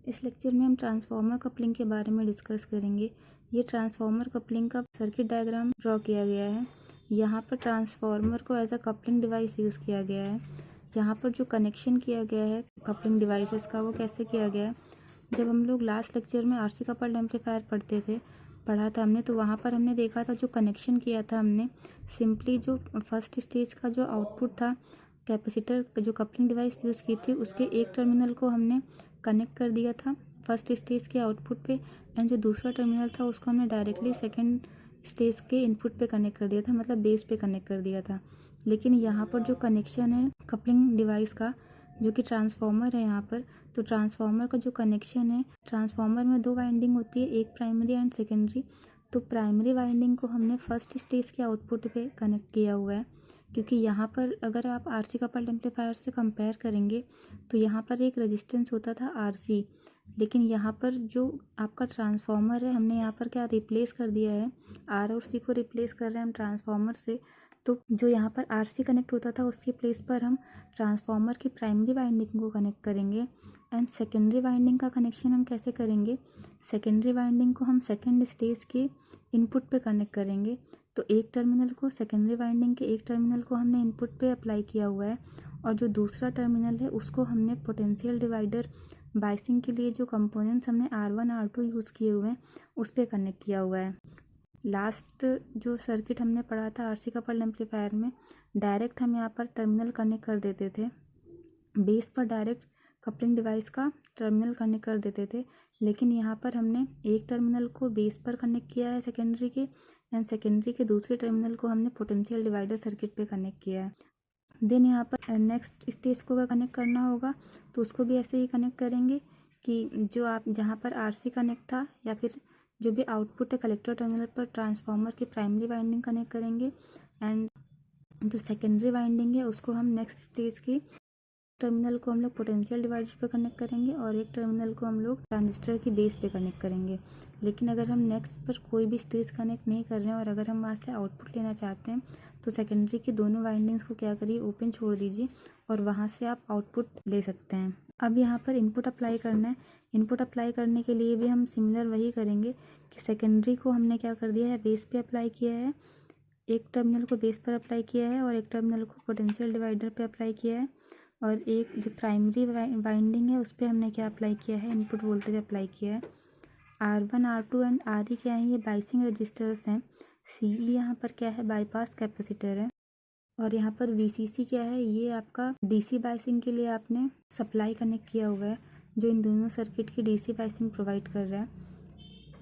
इस लेक्चर में हम ट्रांसफार्मर कपलिंग के बारे में डिस्कस करेंगे। ये ट्रांसफार्मर कपलिंग का सर्किट डायग्राम ड्रॉ किया गया है। यहाँ पर ट्रांसफार्मर को as a coupling device use किया गया है। यहाँ पर जो कनेक्शन किया गया है कपलिंग डिवाइसेस का, वो कैसे किया गया है। जब हम लोग लास्ट लेक्चर में आरसी कपल्ड एम्पलीफायर पढ़ा था हमने, तो वहाँ पर हमने देखा था जो कनेक्शन किया था हमने, सिंपली जो फर्स्ट स्टेज का जो आउटपुट था कैपेसिटर जो कपलिंग डिवाइस यूज़ की थी उसके एक टर्मिनल को हमने कनेक्ट कर दिया था फर्स्ट स्टेज के आउटपुट पे, एंड जो दूसरा टर्मिनल था उसको हमने डायरेक्टली सेकंड स्टेज के इनपुट पे कनेक्ट कर दिया था, मतलब बेस पे कनेक्ट कर दिया था। लेकिन यहाँ पर जो कनेक्शन है कपलिंग डिवाइस का, जो कि ट्रांसफार्मर है यहाँ पर, तो ट्रांसफार्मर का जो कनेक्शन है, ट्रांसफार्मर में दो वाइंडिंग होती है, एक प्राइमरी एंड सेकेंडरी। तो प्राइमरी वाइंडिंग को हमने फर्स्ट स्टेज के आउटपुट पे कनेक्ट किया हुआ है, क्योंकि यहाँ पर अगर आप आरसी कपल्ड एम्पलीफायर से कंपेयर करेंगे तो यहाँ पर एक रेजिस्टेंस होता था आरसी, लेकिन यहाँ पर जो आपका ट्रांसफार्मर है हमने यहाँ पर क्या रिप्लेस कर दिया है, आर और सी को रिप्लेस कर रहे हैं हम ट्रांसफार्मर से। तो जो यहाँ पर आरसी कनेक्ट होता था उसके प्लेस पर हम ट्रांसफार्मर की प्राइमरी वाइंडिंग को कनेक्ट करेंगे। एंड सेकेंडरी वाइंडिंग का कनेक्शन हम कैसे करेंगे, सेकेंडरी वाइंडिंग को हम सेकेंड स्टेज के इनपुट पे कनेक्ट करेंगे। तो एक टर्मिनल को सेकेंडरी वाइंडिंग के एक टर्मिनल को हमने इनपुट पे अप्लाई किया हुआ है, और जो दूसरा टर्मिनल है उसको हमने पोटेंशियल डिवाइडर बाइसिंग के लिए जो कंपोनेंट्स हमने R1 R2 यूज़ किए हुए हैं उस पर कनेक्ट किया हुआ है। लास्ट जो सर्किट हमने पढ़ा था आरसी कपल्ड एम्पलीफायर में, डायरेक्ट हम यहाँ पर टर्मिनल कनेक्ट कर देते थे, बेस पर डायरेक्ट कपलिंग डिवाइस का टर्मिनल कनेक्ट कर देते थे। लेकिन यहाँ पर हमने एक टर्मिनल को बेस पर कनेक्ट किया है सेकेंडरी के, एंड सेकेंडरी के दूसरे टर्मिनल को हमने पोटेंशियल डिवाइडर सर्किट पे कनेक्ट किया है। देन यहाँ पर नेक्स्ट स्टेज को अगर कनेक्ट करना होगा तो उसको भी ऐसे ही कनेक्ट करेंगे कि जो आप जहाँ पर आरसी कनेक्ट था या फिर जो भी आउटपुट है कलेक्टर टर्मिनल पर ट्रांसफार्मर की प्राइमरी वाइंडिंग कनेक्ट करेंगे, एंड जो सेकेंडरी वाइंडिंग है उसको हम नेक्स्ट स्टेज की टर्मिनल को हम लोग पोटेंशियल डिवाइडर पे कनेक्ट करेंगे, और एक टर्मिनल को हम लोग ट्रांजिस्टर की बेस पे कनेक्ट करेंगे। लेकिन अगर हम नेक्स्ट पर कोई भी स्टेज कनेक्ट नहीं कर रहे हैं और अगर हम वहाँ से आउटपुट लेना चाहते हैं तो सेकेंडरी की दोनों वाइंडिंग्स को क्या करिए, ओपन छोड़ दीजिए और वहाँ से आप आउटपुट ले सकते हैं। अब यहाँ पर इनपुट अप्लाई करना है। इनपुट अप्लाई करने के लिए भी हम सिमिलर वही करेंगे कि सेकेंडरी को हमने क्या कर दिया है, बेस पे अप्लाई किया है, एक टर्मिनल को बेस पर अप्लाई किया है और एक टर्मिनल को पोटेंशियल डिवाइडर पे अप्लाई किया है, और एक जो प्राइमरी वाइंडिंग है उस पर हमने क्या अप्लाई किया है, इनपुट वोल्टेज अप्लाई किया है। R1 R2 एंड RE क्या है, ये बाइसिंग रजिस्टर्स हैं। CE यहाँ पर क्या है, बाईपास कैपेसिटर है, और यहाँ पर VCC क्या है, ये आपका DC बाइसिंग के लिए आपने सप्लाई कनेक्ट किया हुआ है, जो इन दोनों सर्किट की DC बाइसिंग प्रोवाइड कर रहा है।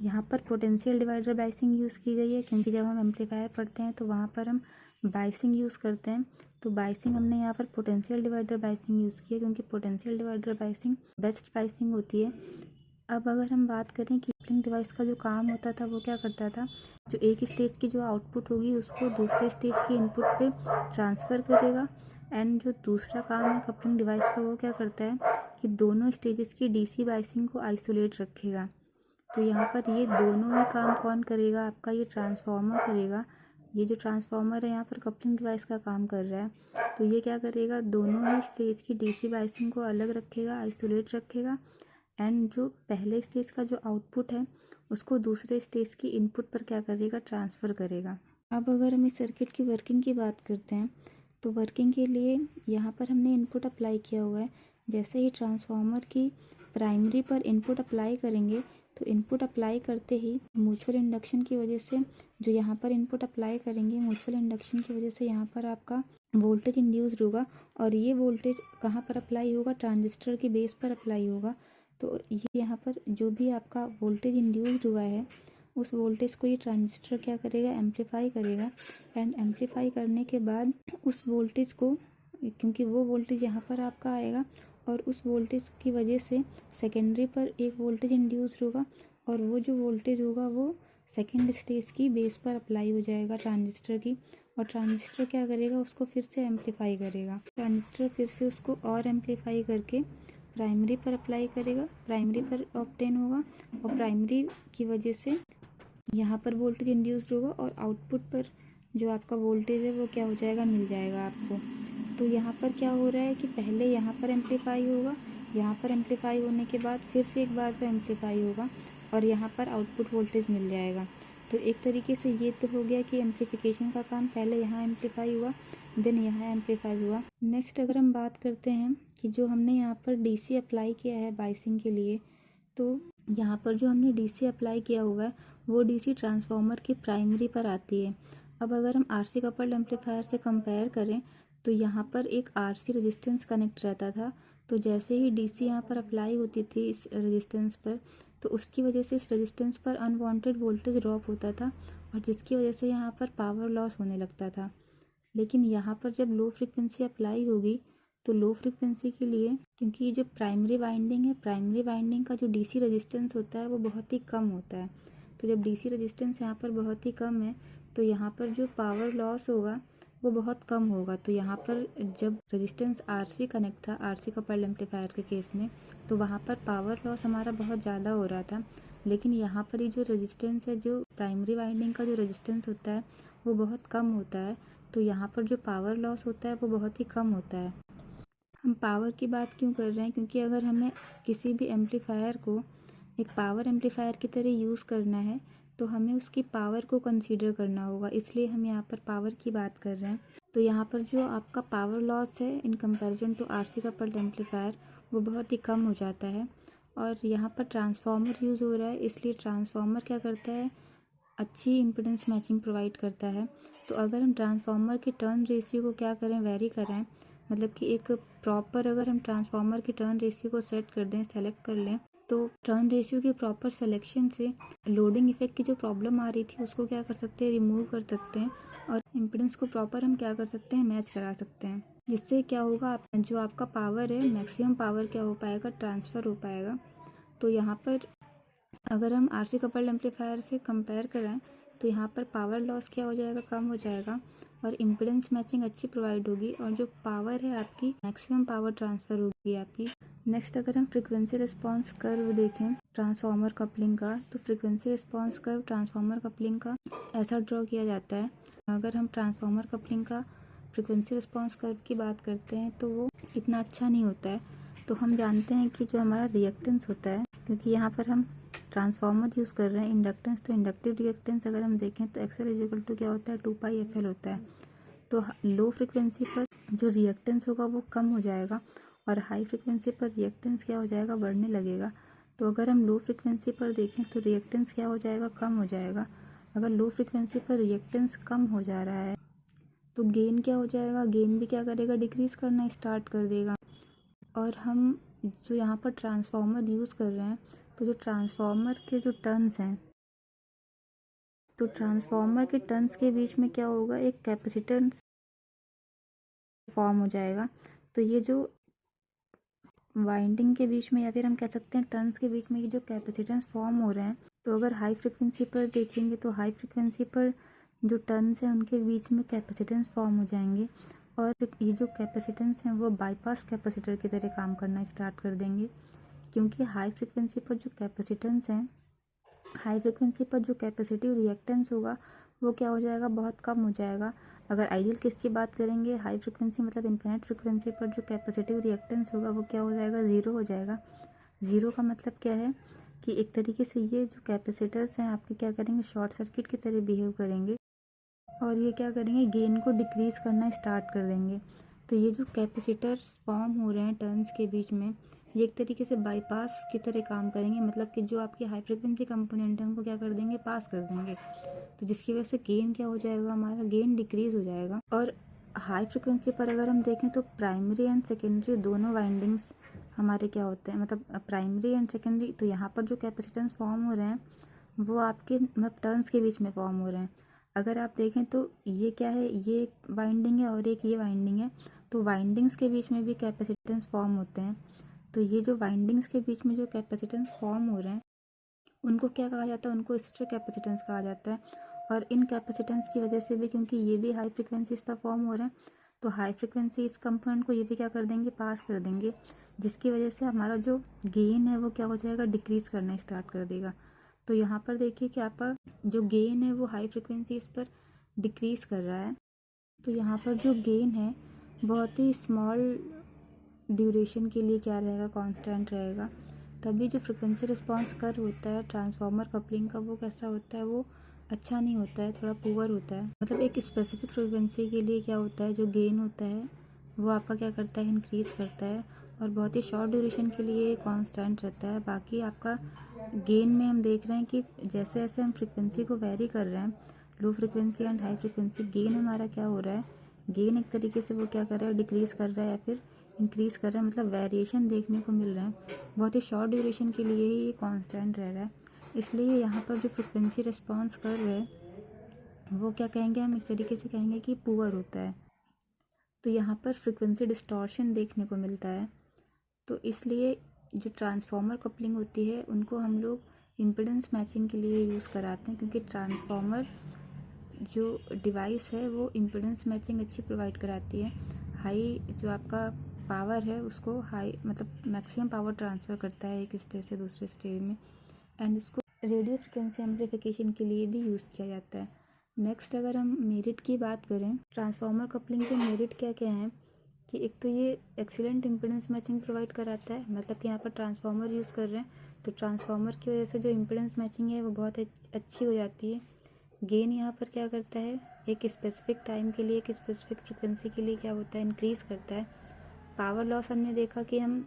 यहाँ पर पोटेंशियल डिवाइडर बाइसिंग यूज़ की गई है, क्योंकि जब हम एम्पलीफायर पढ़ते हैं तो वहाँ पर हम बाइसिंग यूज़ करते हैं। तो बाइसिंग हमने यहाँ पर पोटेंशियल डिवाइडर बाइसिंग यूज़ की है, क्योंकि potential divider biasing best biasing होती है। अब अगर हम बात करें कि कपलिंग डिवाइस का जो काम होता था वो क्या करता था, जो एक स्टेज की जो आउटपुट होगी उसको दूसरे स्टेज की इनपुट पे ट्रांसफ़र करेगा, एंड जो दूसरा काम है कपलिंग डिवाइस का वो क्या करता है कि दोनों स्टेजेस की DC बाइसिंग को आइसोलेट रखेगा। तो यहाँ पर ये दोनों ही काम कौन करेगा, आपका ये ट्रांसफार्मर करेगा। ये जो ट्रांसफार्मर है यहाँ पर कपलिंग डिवाइस का काम कर रहा है, तो ये क्या करेगा, दोनों ही स्टेज की DC बाइसिंग को अलग रखेगा, आइसोलेट रखेगा, एंड जो पहले स्टेज का जो आउटपुट है उसको दूसरे स्टेज की इनपुट पर क्या करेगा, ट्रांसफ़र करेगा। अब अगर हम इस सर्किट की वर्किंग की बात करते हैं तो वर्किंग के लिए यहाँ पर हमने इनपुट अप्लाई किया हुआ है। जैसे ही ट्रांसफार्मर की प्राइमरी पर इनपुट अप्लाई करेंगे तो इनपुट अप्लाई करते ही म्यूचुअल इंडक्शन की वजह से जो यहाँ पर इनपुट अप्लाई करेंगे, म्यूचुअल इंडक्शन की वजह से यहाँ पर आपका वोल्टेज इंड्यूस्ड होगा, और ये वोल्टेज कहाँ पर अप्लाई होगा, ट्रांजिस्टर की बेस पर अप्लाई होगा। तो ये यहाँ पर जो भी आपका वोल्टेज इंड्यूस्ड हुआ है उस वोल्टेज को ये ट्रांजिस्टर क्या करेगा, एम्पलीफाई करेगा, एंड एम्पलीफाई करने के बाद उस वोल्टेज को, क्योंकि वो वोल्टेज यहाँ पर आपका आएगा और उस वोल्टेज की वजह से सेकेंडरी पर एक वोल्टेज इंड्यूस्ड होगा, और वो जो वोल्टेज होगा वो सेकेंड स्टेज की बेस पर अप्लाई हो जाएगा ट्रांजिस्टर की, और ट्रांजिस्टर क्या करेगा, उसको फिर से एम्पलीफाई करेगा। ट्रांजिस्टर फिर से उसको और एम्पलीफाई करके प्राइमरी पर अप्लाई करेगा, प्राइमरी पर ऑब्टेन होगा, और प्राइमरी की वजह से यहाँ पर वोल्टेज इंड्यूस्ड होगा, और आउटपुट पर जो आपका वोल्टेज है वो क्या हो जाएगा, मिल जाएगा आपको। तो यहाँ पर क्या हो रहा है कि पहले यहाँ पर एम्पलीफाई होगा, यहाँ पर एम्पलीफाई होने के बाद फिर से एक बार पर एम्पलीफाई होगा और यहाँ पर आउटपुट वोल्टेज मिल जाएगा। तो एक तरीके से ये तो हो गया कि एम्पलीफिकेशन का काम, पहले यहाँ एम्पलीफाई हुआ देन यहाँ एम्पलीफाई हुआ। नेक्स्ट अगर हम बात करते हैं कि जो हमने यहाँ पर डीसी अप्लाई किया है बाइसिंग के लिए, तो यहाँ पर जो हमने डीसी अप्लाई किया हुआ है वो डीसी ट्रांसफार्मर की प्राइमरी पर आती है। अब अगर हम आरसी कपल्ड एम्पलीफायर से कंपेयर करें तो यहाँ पर एक आरसी रेजिस्टेंस कनेक्ट रहता था। तो जैसे ही डीसी यहाँ पर अप्लाई होती थी इस रेजिस्टेंस पर, तो उसकी वजह से इस रेजिस्टेंस पर अनवांटेड वोल्टेज ड्रॉप होता था और जिसकी वजह से यहाँ पर पावर लॉस होने लगता था। लेकिन यहाँ पर जब लो फ्रिक्वेंसी अप्लाई होगी तो लो फ्रिक्वेंसी के लिए, क्योंकि ये जो प्राइमरी वाइंडिंग है, प्राइमरी वाइंडिंग का जो डीसी रेजिस्टेंस होता है वो बहुत ही कम होता है। तो जब डीसी रेजिस्टेंस यहाँ पर बहुत ही कम है तो यहाँ पर जो पावर लॉस होगा वो बहुत कम होगा। तो यहाँ पर जब रेजिस्टेंस आरसी कनेक्ट था, आरसी कपल्ड एम्पलीफायर के केस में, तो वहाँ पर पावर लॉस हमारा बहुत ज़्यादा हो रहा था। लेकिन यहाँ पर ये जो रेजिस्टेंस है, जो प्राइमरी वाइंडिंग का जो रेजिस्टेंस होता है वो बहुत कम होता है, तो यहाँ पर जो पावर लॉस होता है वो बहुत ही कम होता है। हम पावर की बात क्यों कर रहे हैं, क्योंकि अगर हमें किसी भी एम्पलीफायर को एक पावर एम्पलीफायर की तरह यूज़ करना है तो हमें उसकी पावर को कंसीडर करना होगा, इसलिए हम यहाँ पर पावर की बात कर रहे हैं। तो यहाँ पर जो आपका पावर लॉस है in comparison to RC coupled amplifier वो बहुत ही कम हो जाता है। और यहाँ पर ट्रांसफार्मर यूज़ हो रहा है, इसलिए ट्रांसफार्मर क्या करता है, अच्छी इम्पीडेंस मैचिंग प्रोवाइड करता है। तो अगर हम ट्रांसफार्मर के टर्न रेशियो को क्या करें, वेरी करें, मतलब कि एक प्रॉपर अगर हम ट्रांसफार्मर की टर्न रेशियो को सेट कर दें, सेलेक्ट कर लें, तो टर्न रेशियो के प्रॉपर सिलेक्शन से लोडिंग इफेक्ट की जो प्रॉब्लम आ रही थी उसको क्या कर सकते हैं, रिमूव कर सकते हैं और इम्पीडेंस को प्रॉपर हम क्या कर सकते हैं, मैच करा सकते हैं। जिससे क्या होगा, जो आपका पावर है मैक्सिमम पावर क्या हो पाएगा, ट्रांसफ़र हो पाएगा। तो यहाँ पर अगर हम आरसी कपल्ड एम्पलीफायर से कंपेयर करें तो यहाँ पर पावर लॉस क्या हो जाएगा, कम हो जाएगा और इम्पीडेंस मैचिंग अच्छी प्रोवाइड होगी और जो पावर है आपकी मैक्सिमम पावर ट्रांसफ़र होगी आपकी। नेक्स्ट अगर हम फ्रीक्वेंसी रिस्पांस कर्व देखें ट्रांसफार्मर कपलिंग का, तो frequency response curve transformer coupling का ऐसा ड्रॉ किया जाता है। अगर हम ट्रांसफार्मर कपलिंग का फ्रीक्वेंसी रिस्पांस कर्व की बात करते हैं तो वो इतना अच्छा नहीं होता है। तो हम जानते हैं कि जो हमारा रिएक्टेंस होता है, क्योंकि यहाँ पर हम ट्रांसफार्मर यूज़ कर रहे हैं इंडक्टेंस, तो इंडक्टिव रिएक्टेंस अगर हम देखें तो एक्सएल इक्वल टू क्या होता है, 2πfl होता है। तो लो फ्रिक्वेंसी पर जो रिएक्टेंस होगा वो कम हो जाएगा और हाई फ्रिक्वेंसी पर रिएक्टेंस क्या हो जाएगा, बढ़ने लगेगा। तो अगर हम लो फ्रिक्वेंसी पर देखें तो रिएक्टेंस क्या हो जाएगा, कम हो जाएगा। अगर लो फ्रिक्वेंसी पर रिएक्टेंस कम हो जा रहा है तो गेन क्या हो जाएगा, गेन भी क्या करेगा, डिक्रीज़ करना स्टार्ट कर देगा। और हम जो यहाँ पर ट्रांसफार्मर यूज़ कर रहे हैं, तो जो ट्रांसफार्मर के जो टर्न्स हैं, तो ट्रांसफार्मर के टर्न्स के बीच में क्या होगा, एक कैपेसिटेंस फॉर्म हो जाएगा। तो ये जो वाइंडिंग के बीच में या फिर हम कह सकते हैं टर्न्स के बीच में ये जो कैपेसिटेंस फॉर्म हो रहे हैं, तो अगर हाई फ्रिक्वेंसी पर देखेंगे तो हाई फ्रिक्वेंसी पर जो टर्न्स हैं उनके बीच में कैपेसिटेंस फॉर्म हो जाएंगे और ये जो कैपेसिटेंस हैं वो बाईपास कैपेसिटर की तरह काम करना स्टार्ट कर देंगे। क्योंकि हाई फ्रिक्वेंसी पर जो कैपेसिटेंस हैं, हाई फ्रिक्वेंसी पर जो कैपेसिटिव रिएक्टेंस होगा वो क्या हो जाएगा, बहुत कम हो जाएगा। अगर आइडियल केस की बात करेंगे, हाई फ्रिक्वेंसी मतलब इनफिनिट फ्रिक्वेंसी पर जो कैपेसिटिव रिएक्टेंस होगा वो क्या हो जाएगा, ज़ीरो हो जाएगा। ज़ीरो का मतलब क्या है कि एक तरीके से ये जो कैपेसिटर्स हैं आपके क्या करेंगे, शॉर्ट सर्किट की तरह बिहेव करेंगे और ये क्या करेंगे, गेन को डिक्रीज़ करना स्टार्ट कर देंगे। तो ये जो कैपेसिटर्स फॉर्म हो रहे हैं टर्न्स के बीच में, ये एक तरीके से बाईपास की तरह काम करेंगे, मतलब कि जो आपके हाई फ्रिक्वेंसी कंपोनेंट हैं उनको क्या कर देंगे, पास कर देंगे। तो जिसकी वजह से गेन क्या हो जाएगा, हमारा गेन डिक्रीज़ हो जाएगा। और हाई फ्रिक्वेंसी पर अगर हम देखें तो प्राइमरी एंड सेकेंडरी दोनों वाइंडिंग्स हमारे क्या होते हैं, मतलब प्राइमरी एंड सेकेंडरी, तो यहाँ पर जो कैपेसिटेंस फॉर्म हो रहे हैं वो आपके मतलब टर्न्स के बीच में फॉर्म हो रहे हैं। अगर आप देखें तो ये क्या है, ये एक वाइंडिंग है और एक ये वाइंडिंग है, तो वाइंडिंग्स के बीच में भी कैपेसिटेंस फॉर्म होते हैं। तो ये जो वाइंडिंग्स के बीच में जो कैपेसिटेंस फॉर्म हो रहे हैं उनको क्या कहा जाता है, उनको स्ट्रे कैपेसिटेंस कहा जाता है। और इन कैपेसिटेंस की वजह से भी, क्योंकि ये भी हाई फ्रिक्वेंसीज पर फॉर्म हो रहे हैं, तो हाई फ्रिक्वेंसी इस कंपोनेंट को ये भी क्या कर देंगे, पास कर देंगे, जिसकी वजह से हमारा जो गेन है वो क्या हो जाएगा, डिक्रीज़ करना स्टार्ट कर देगा। तो यहाँ पर देखिए कि आपका जो गेन है वो हाई फ्रिक्वेंसीज पर डिक्रीज़ कर रहा है। तो यहाँ पर जो गेन है बहुत ही स्मॉल ड्यूरेशन के लिए क्या रहेगा, कांस्टेंट रहेगा। तभी जो फ्रिक्वेंसी रिस्पांस कर्व होता है ट्रांसफार्मर कपलिंग का वो कैसा होता है, वो अच्छा नहीं होता है, थोड़ा पुअर होता है। मतलब एक स्पेसिफिक फ्रिक्वेंसी के लिए क्या होता है, जो गेन होता है वो आपका क्या करता है, इंक्रीज़ करता है, और बहुत ही शॉर्ट ड्यूरेशन के लिए कांस्टेंट रहता है। बाकी आपका गेन में हम देख रहे हैं कि जैसे जैसे हम फ्रिक्वेंसी को वेरी कर रहे हैं, low frequency and high frequency, gain हमारा क्या हो रहा है, गेन एक तरीके से वो क्या कर रहा है, डिक्रीज़ कर रहा है या फिर इंक्रीज़ कर रहा है। मतलब वेरिएशन देखने को मिल रहा है, बहुत ही शॉर्ट ड्यूरेशन के लिए ही ये कांस्टेंट रह रहा है। इसलिए यहाँ पर जो फ्रिक्वेंसी रिस्पॉन्स कर रहे हैं वो क्या कहेंगे, हम एक तरीके से कहेंगे कि पुअर होता है। तो यहाँ पर फ्रिक्वेंसी डिस्टॉर्शन देखने को मिलता है। तो इसलिए जो ट्रांसफार्मर कपलिंग होती है उनको हम लोग इम्पीडेंस मैचिंग के लिए यूज़ कराते हैं, क्योंकि ट्रांसफार्मर जो डिवाइस है वो इम्पीडेंस मैचिंग अच्छी प्रोवाइड कराती है। हाई जो आपका पावर है उसको हाई मतलब मैक्सिमम पावर ट्रांसफ़र करता है एक स्टेज से दूसरे स्टेज में, एंड इसको रेडियो फ्रिक्वेंसी एम्पलीफिकेशन के लिए भी यूज़ किया जाता है। नेक्स्ट अगर हम मेरिट की बात करें, ट्रांसफार्मर कपलिंग के मेरिट क्या क्या हैं कि एक तो ये एक्सीलेंट इम्पीडेंस मैचिंग प्रोवाइड कराता है। मतलब कि यहाँ पर ट्रांसफार्मर यूज़ कर रहे हैं तो ट्रांसफार्मर की वजह से जो इम्पीडेंस मैचिंग है वो बहुत अच्छी हो जाती है। गेन यहाँ पर क्या करता है, एक स्पेसिफिक टाइम के लिए एक स्पेसिफिक फ्रिक्वेंसी के लिए क्या होता है, इंक्रीज़ करता है। पावर लॉस हमने देखा कि हम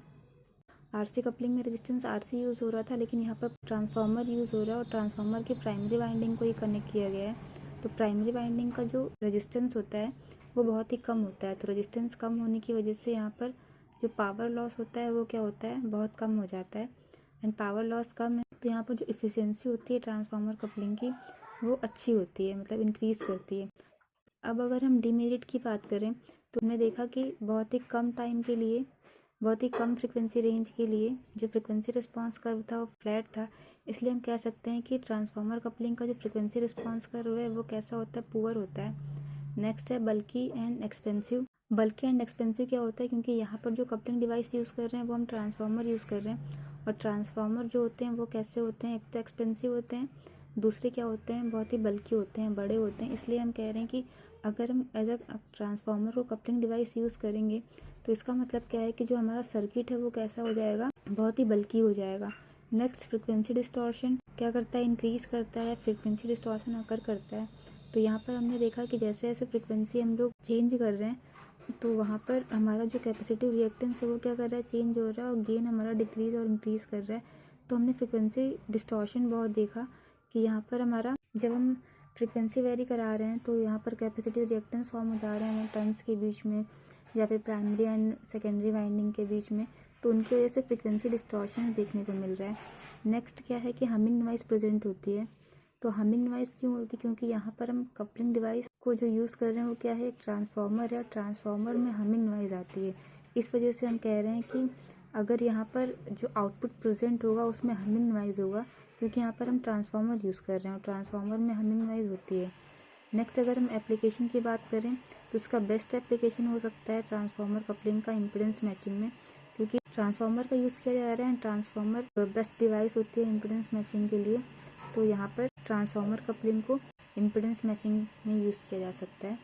आरसी कपलिंग में रेजिस्टेंस आरसी यूज़ हो रहा था, लेकिन यहाँ पर ट्रांसफार्मर यूज़ हो रहा है और ट्रांसफार्मर की प्राइमरी वाइंडिंग को ही कनेक्ट किया गया है। तो प्राइमरी वाइंडिंग का जो रेजिस्टेंस होता है वो बहुत ही कम होता है। तो रेजिस्टेंस कम होने की वजह से यहाँ पर जो पावर लॉस होता है वो क्या होता है, बहुत कम हो जाता है। एंड पावर लॉस कम है तो यहाँ पर जो इफ़िशियंसी होती है ट्रांसफार्मर कपलिंग की वो अच्छी होती है, मतलब इंक्रीज़ करती है। अब अगर हम डीमेरिट की बात करें तो हमने देखा कि बहुत ही कम टाइम के लिए, बहुत ही कम फ्रिक्वेंसी रेंज के लिए जो फ्रिक्वेंसी रिस्पांस कर्व था वो फ्लैट था। इसलिए हम कह सकते हैं कि ट्रांसफार्मर कपलिंग का जो फ्रिक्वेंसी रिस्पांस कर्व है वो कैसा होता है, पुअर होता है। नेक्स्ट है bulky and expensive. Bulky and expensive क्या होता है, क्योंकि यहाँ पर जो कपलिंग डिवाइस यूज़ कर रहे हैं वो हम ट्रांसफार्मर यूज़ कर रहे हैं, और ट्रांसफार्मर जो होते हैं वो कैसे होते हैं, एक तो एक्सपेंसिव होते हैं, दूसरे क्या होते हैं, बहुत ही बल्की होते हैं, बड़े होते हैं। इसलिए हम कह रहे हैं कि अगर हम एज अ ट्रांसफार्मर को कपलिंग डिवाइस यूज़ करेंगे तो इसका मतलब क्या है कि जो हमारा सर्किट है वो कैसा हो जाएगा, बहुत ही बल्की हो जाएगा। नेक्स्ट फ्रिक्वेंसी डिस्टॉर्शन क्या करता है, इंक्रीज़ करता है, फ्रिक्वेंसी डिस्टॉर्शन अकर करता है। तो यहाँ पर हमने देखा कि जैसे जैसे फ्रिक्वेंसी हम लोग चेंज कर रहे हैं तो वहाँ पर हमारा जो कैपेसिटिव रिएक्टेंस है वो क्या कर रहा है, चेंज हो रहा है, और गेन हमारा डिक्रीज़ और इंक्रीज़ कर रहा है। तो हमने फ्रिक्वेंसी डिस्टॉर्शन बहुत देखा कि यहाँ पर हमारा जब हम फ्रिक्वेंसी वेरी करा रहे हैं तो यहाँ पर कैपेसिटिव रिएक्टेंस फॉर्म हो जा रहे हैं टर्न्स के बीच में या फिर प्राइमरी एंड सेकेंडरी वाइंडिंग के बीच में, तो उनकी वजह से फ्रिक्वेंसी डिस्टॉर्शन देखने को मिल रहा है। नेक्स्ट क्या है कि हमिंग नॉइज़ प्रेजेंट होती है। तो हमिंग नॉइज़ क्यों होती है, क्योंकि यहाँ पर हम कपलिंग डिवाइस को जो यूज़ कर रहे हैं वो क्या है, एक ट्रांसफार्मर है, ट्रांसफार्मर में हमिंग नॉइज़ आती है। इस वजह से हम कह रहे हैं कि अगर यहाँ पर जो आउटपुट प्रेजेंट होगा उसमें हमिंग नॉइज़ होगा, क्योंकि यहाँ पर हम ट्रांसफार्मर यूज़ कर रहे हैं और ट्रांसफार्मर में हमिंग नॉइज़ होती है। नेक्स्ट अगर हम एप्लीकेशन की बात करें तो इसका बेस्ट एप्लीकेशन हो सकता है ट्रांसफार्मर कपलिंग का इम्पीडेंस मैचिंग में, क्योंकि ट्रांसफार्मर का यूज़ किया जा रहा है, ट्रांसफार्मर बेस्ट डिवाइस होती है इम्पीडेंस मैचिंग के लिए। तो यहाँ पर ट्रांसफार्मर कपलिंग को इम्पीडेंस मैचिंग में यूज़ किया जा सकता है।